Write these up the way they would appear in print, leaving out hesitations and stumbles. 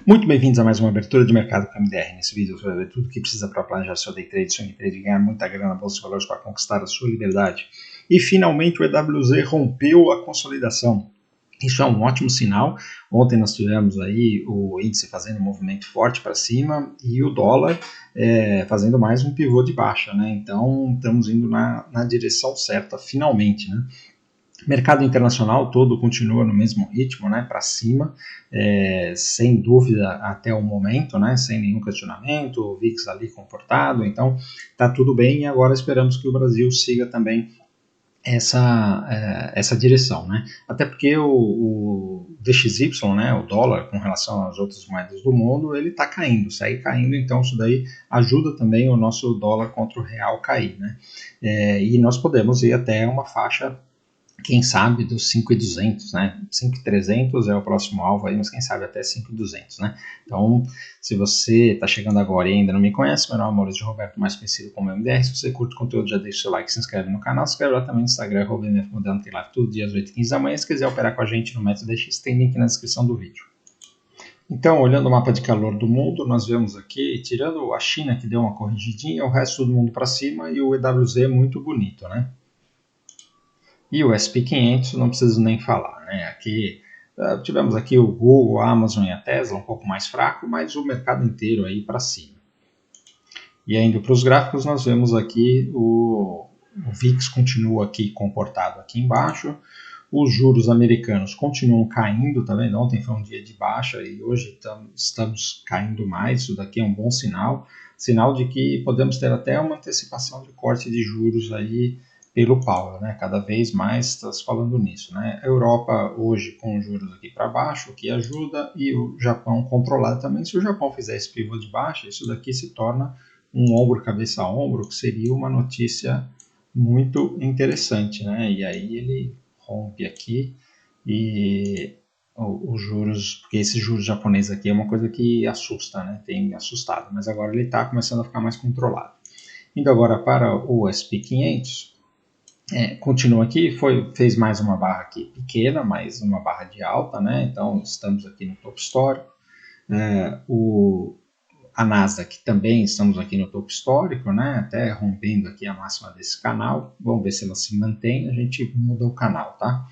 Muito bem-vindos a mais uma abertura de mercado com a MDR. Nesse vídeo você vai ver tudo o que precisa para planejar seu day trade, swing trade e ganhar muita grana na bolsa de valores para conquistar a sua liberdade. E finalmente o EWZ rompeu a consolidação. Isso é um ótimo sinal. Ontem nós tivemos aí o índice fazendo um movimento forte para cima e o dólar fazendo mais um pivô de baixa, né? Então estamos indo na direção certa finalmente, né? Mercado internacional todo continua no mesmo ritmo, né, para cima, sem dúvida até o momento, né, sem nenhum questionamento, o VIX ali comportado, então está tudo bem e agora esperamos que o Brasil siga também essa direção, né, até porque o DXY, né, o dólar com relação às outras moedas do mundo, ele está caindo, segue caindo, então isso daí ajuda também o nosso dólar contra o real cair, né, e nós podemos ir até uma faixa, quem sabe, dos 5.200, né? 5.300 é o próximo alvo aí, mas quem sabe até 5.200, né? Então, se você está chegando agora e ainda não me conhece, meu nome é Maurício Roberto, mais conhecido como MDR. Se você curte o conteúdo, já deixa o seu like, se inscreve no canal, se inscreve lá também no Instagram, @mfmodelo, tem live todo dia às 8h15 da manhã. Se quiser operar com a gente no método DX, tem link na descrição do vídeo. Então, olhando o mapa de calor do mundo, nós vemos aqui, tirando a China que deu uma corrigidinha, o resto do mundo para cima e o EWZ muito bonito, né? E o S&P 500 não preciso nem falar, né? Aqui tivemos aqui o Google, a Amazon e a Tesla um pouco mais fraco, mas o mercado inteiro aí para cima. E ainda para os gráficos nós vemos aqui o VIX continua aqui comportado aqui embaixo, os juros americanos continuam caindo, tá vendo? Ontem foi um dia de baixa e hoje estamos caindo mais, isso daqui é um bom sinal, sinal de que podemos ter até uma antecipação de corte de juros aí pelo Powell, né? Cada vez mais está se falando nisso, né? A Europa hoje com juros aqui para baixo, o que ajuda, e o Japão controlado também. Se o Japão fizer esse pivô de baixa, isso daqui se torna um ombro cabeça a ombro, que seria uma notícia muito interessante, né? E aí ele rompe aqui e os juros, porque esse juros japonês aqui é uma coisa que assusta, né? Tem assustado, mas agora ele está começando a ficar mais controlado. Indo agora para o S&P 500, continua aqui, fez mais uma barra aqui pequena, mais uma barra de alta, né? Então estamos aqui no topo histórico. A Nasdaq também estamos aqui no topo histórico, né? Até rompendo aqui a máxima desse canal. Vamos ver se ela se mantém, a gente muda o canal, tá?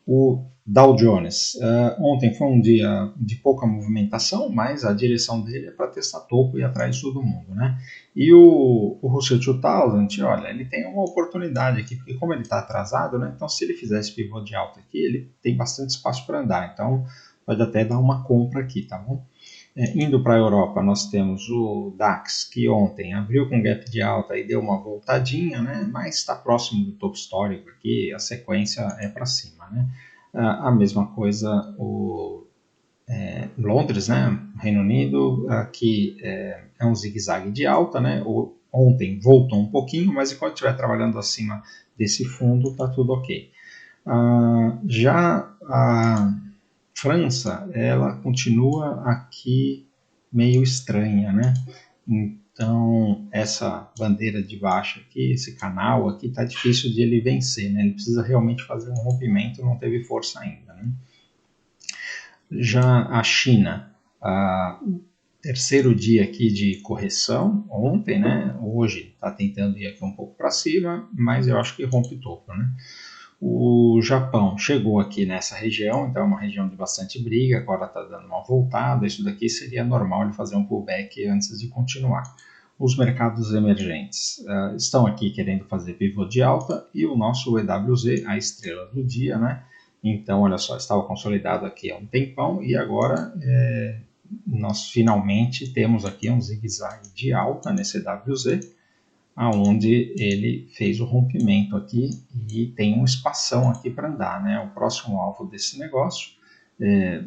O Dow Jones, ontem foi um dia de pouca movimentação, mas a direção dele é para testar topo e atrás de todo mundo, né? E o Russell 2000, olha, ele tem uma oportunidade aqui, porque como ele está atrasado, né? Então se ele fizer esse pivô de alta aqui, ele tem bastante espaço para andar, então pode até dar uma compra aqui, tá bom? Indo para a Europa, nós temos o DAX, que ontem abriu com gap de alta e deu uma voltadinha, né? Mas está próximo do topo histórico aqui, a sequência é para cima, né? A mesma coisa Londres, né? Reino Unido, aqui é um zigue-zague de alta, né? Ontem voltou um pouquinho, mas enquanto estiver trabalhando acima desse fundo, está tudo ok. Já a França, ela continua aqui meio estranha, né? Então, essa bandeira de baixa aqui, esse canal aqui, tá difícil de ele vencer, né? Ele precisa realmente fazer um rompimento, não teve força ainda, né? Já a China, terceiro dia aqui de correção, ontem, né? Hoje está tentando ir aqui um pouco para cima, mas eu acho que rompe o topo, né? O Japão chegou aqui nessa região, então é uma região de bastante briga, agora está dando uma voltada, isso daqui seria normal ele fazer um pullback antes de continuar. Os mercados emergentes estão aqui querendo fazer pivô de alta e o nosso EWZ, a estrela do dia, né? Então, olha só, estava consolidado aqui há um tempão e agora nós finalmente temos aqui um zigue-zague de alta nesse EWZ, aonde ele fez o rompimento aqui e tem um espação aqui para andar, né? O próximo alvo desse negócio,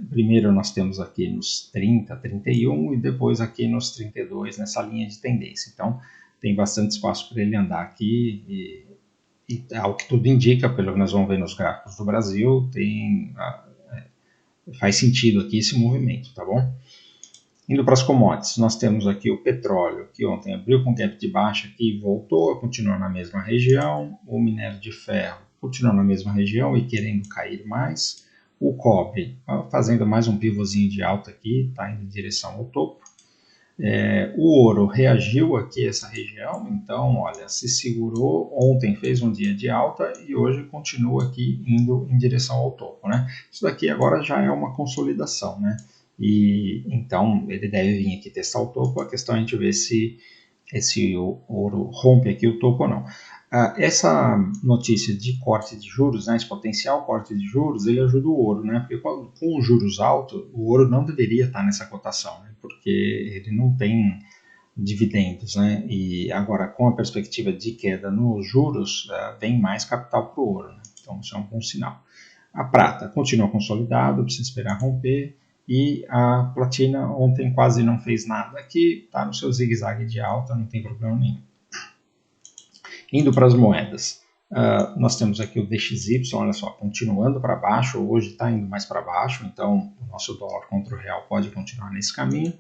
primeiro nós temos aqui nos 30, 31 e depois aqui nos 32 nessa linha de tendência. Então tem bastante espaço para ele andar aqui e ao que tudo indica, pelo que nós vamos ver nos gráficos do Brasil, faz sentido aqui esse movimento, tá bom? Indo para as commodities, nós temos aqui o petróleo, que ontem abriu com gap de baixa aqui e voltou, continua na mesma região. O minério de ferro continua na mesma região e querendo cair mais. O cobre fazendo mais um pivôzinho de alta aqui, está indo em direção ao topo. O ouro reagiu aqui a essa região, então, olha, se segurou, ontem fez um dia de alta e hoje continua aqui indo em direção ao topo, né? Isso daqui agora já é uma consolidação, né? E então ele deve vir aqui testar o topo, a questão é a gente ver se esse ouro rompe aqui o topo ou não. Essa notícia de corte de juros, né, esse potencial corte de juros, ele ajuda o ouro, né? Porque com os juros altos, o ouro não deveria estar nessa cotação, né? Porque ele não tem dividendos, né? E agora, com a perspectiva de queda nos juros, vem mais capital para o ouro, né? Então, isso é um bom sinal. A prata continua consolidada, precisa esperar romper. E a platina ontem quase não fez nada aqui, está no seu zigue-zague de alta, não tem problema nenhum. Indo para as moedas, nós temos aqui o DXY, olha só, continuando para baixo, hoje está indo mais para baixo, então o nosso dólar contra o real pode continuar nesse caminho.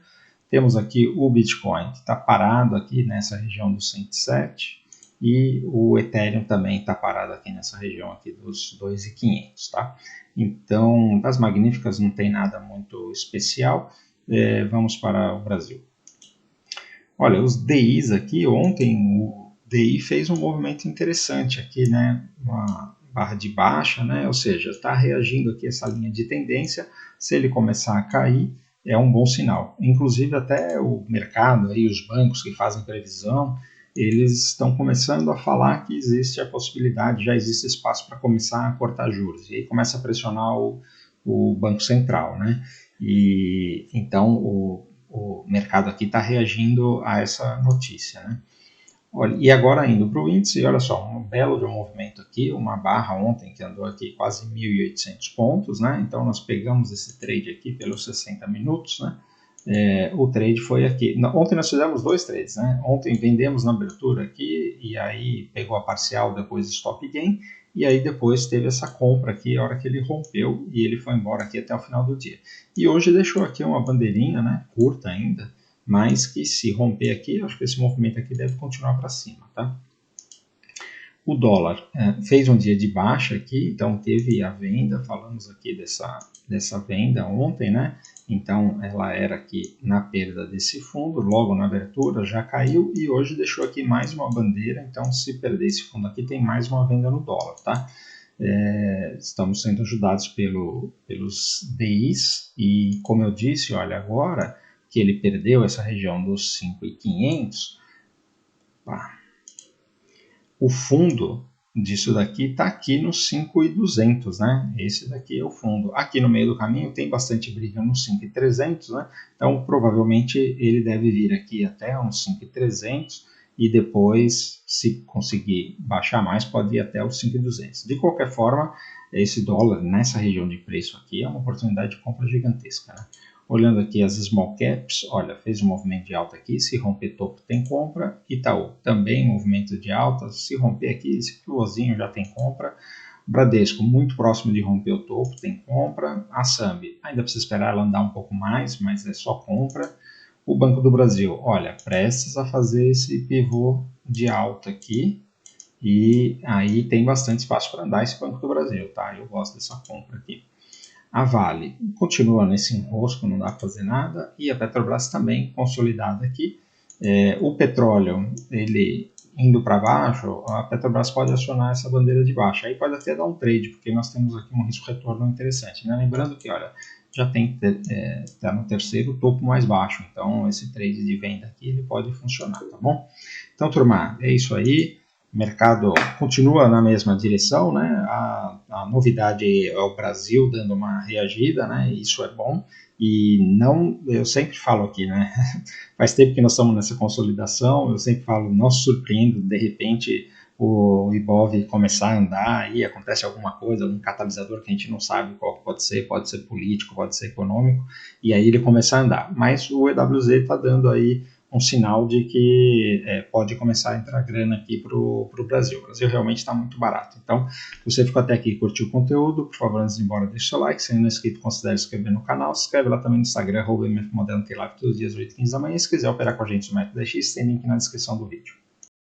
Temos aqui o Bitcoin, que está parado aqui nessa região dos 107, e o Ethereum também está parado aqui nessa região aqui dos 2.500, tá? Então, das magníficas não tem nada muito especial. Vamos para o Brasil. Olha, os DIs aqui, ontem o DI fez um movimento interessante aqui, né? Uma barra de baixa, né? Ou seja, está reagindo aqui essa linha de tendência. Se ele começar a cair, é um bom sinal. Inclusive até o mercado, aí, os bancos que fazem previsão, eles estão começando a falar que existe a possibilidade, já existe espaço para começar a cortar juros. E aí começa a pressionar o Banco Central, né? E então o mercado aqui está reagindo a essa notícia, né? Olha, e agora indo para o índice, olha só, um belo de um movimento aqui, uma barra ontem que andou aqui quase 1.800 pontos, né? Então nós pegamos esse trade aqui pelos 60 minutos, né? O trade foi aqui. Ontem nós fizemos dois trades, né? Ontem vendemos na abertura aqui e aí pegou a parcial, depois stop gain, e aí depois teve essa compra aqui, a hora que ele rompeu e ele foi embora aqui até o final do dia. E hoje deixou aqui uma bandeirinha, né? Curta ainda, mas que se romper aqui, acho que esse movimento aqui deve continuar para cima, tá? O dólar fez um dia de baixa aqui, então teve a venda, falamos aqui dessa venda ontem, né? Então ela era aqui na perda desse fundo, logo na abertura já caiu e hoje deixou aqui mais uma bandeira, então se perder esse fundo aqui tem mais uma venda no dólar, tá? Estamos sendo ajudados pelos DIs e como eu disse, olha, agora que ele perdeu essa região dos 5.500, o fundo disso daqui está aqui nos 5.200, né? Esse daqui é o fundo. Aqui no meio do caminho tem bastante briga nos 5.300, né? Então provavelmente ele deve vir aqui até uns 5.300 e depois, se conseguir baixar mais, pode ir até os 5.200. De qualquer forma, esse dólar nessa região de preço aqui é uma oportunidade de compra gigantesca, né? Olhando aqui as small caps, olha, fez um movimento de alta aqui, se romper topo tem compra. Itaú também movimento de alta, se romper aqui, esse pivôzinho já tem compra. Bradesco muito próximo de romper o topo, tem compra. A Sambi ainda precisa esperar ela andar um pouco mais, mas é só compra. O Banco do Brasil, olha, prestes a fazer esse pivô de alta aqui. E aí tem bastante espaço para andar esse Banco do Brasil, tá? Eu gosto dessa compra aqui. A Vale continua nesse enrosco, não dá para fazer nada, e a Petrobras também consolidada aqui. O petróleo, ele indo para baixo, a Petrobras pode acionar essa bandeira de baixa. Aí pode até dar um trade, porque nós temos aqui um risco-retorno interessante, né? Lembrando que, olha, já tem tá no terceiro topo mais baixo, então esse trade de venda aqui ele pode funcionar, tá bom? Então, turma, é isso aí. O mercado continua na mesma direção, né? A novidade é o Brasil dando uma reagida, né? Isso é bom. E não, eu sempre falo aqui, né? Faz tempo que nós estamos nessa consolidação, eu sempre falo, não se surpreenda, de repente o Ibov começar a andar e acontece alguma coisa, algum catalisador que a gente não sabe qual pode ser político, pode ser econômico, e aí ele começa a andar. Mas o EWZ está dando aí um sinal de que pode começar a entrar grana aqui para o Brasil. O Brasil realmente está muito barato. Então, se você ficou até aqui e curtiu o conteúdo, por favor, antes de ir embora, deixa o seu like. Se ainda não é inscrito, considere se inscrever no canal. Se inscreve lá também no Instagram, @mfmoderno, tem live todos os dias, 8h15 da manhã. E se quiser operar com a gente no método DX, tem link na descrição do vídeo.